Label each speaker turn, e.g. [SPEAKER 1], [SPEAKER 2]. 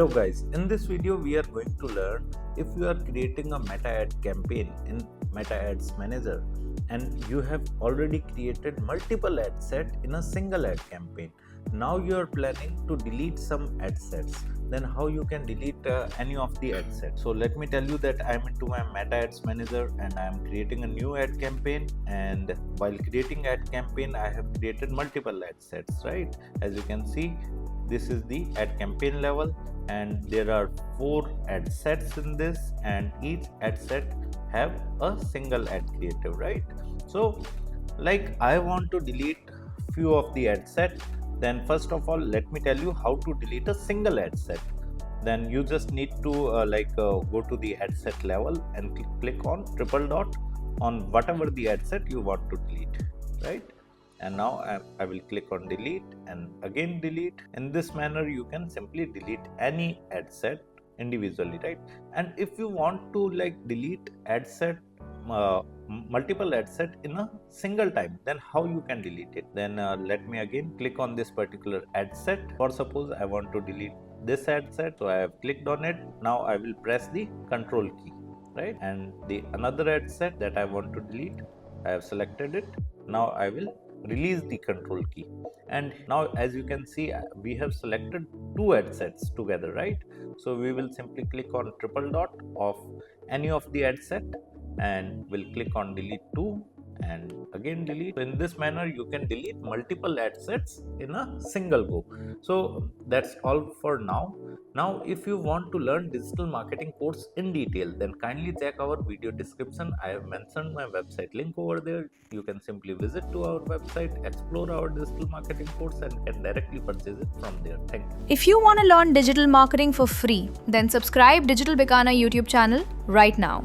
[SPEAKER 1] Hello guys, in this video we are going to learn if you are creating a meta ad campaign in Meta Ads Manager and you have already created multiple ad sets in a single ad campaign. Now you are planning to delete some ad sets. Then how you can delete any of the ad sets? So let me tell you that I am into my Meta Ads Manager and I am creating a new ad campaign, and while creating ad campaign I have created multiple ad sets, right? As you can see, this is the ad campaign level and there are 4 ad sets in this, and each ad set have a single ad creative, right? So like I want to delete few of the ad set. Then first of all, let me tell you how to delete a single ad set. Then you just need to go to the ad set level and click on triple dot on whatever the ad set you want to delete, right? And now I will click on delete and again delete. In this manner you can simply delete any ad set individually, right? And if you want to delete ad set multiple ad set in a single time, then how you can delete it? Then let me again click on this particular ad set. For suppose I want to delete this ad set, so I have clicked on it. Now I will press the Ctrl key, right? And the another ad set that I want to delete, I have selected it. Now I will release the Ctrl key, and now as you can see we have selected 2 ad sets together, right? So we will simply click on triple dot of any of the ad set and we'll click on delete 2 and again delete. So in this manner you can delete multiple ad sets in a single go. So that's all for now. Now if you want to learn digital marketing course in detail, then kindly check our video description. I have mentioned my website link over there. You can simply visit to our website, explore our digital marketing course and can directly purchase it from there. Thank you.
[SPEAKER 2] If you want to learn digital marketing for free, then subscribe Digital Bikana YouTube channel right now.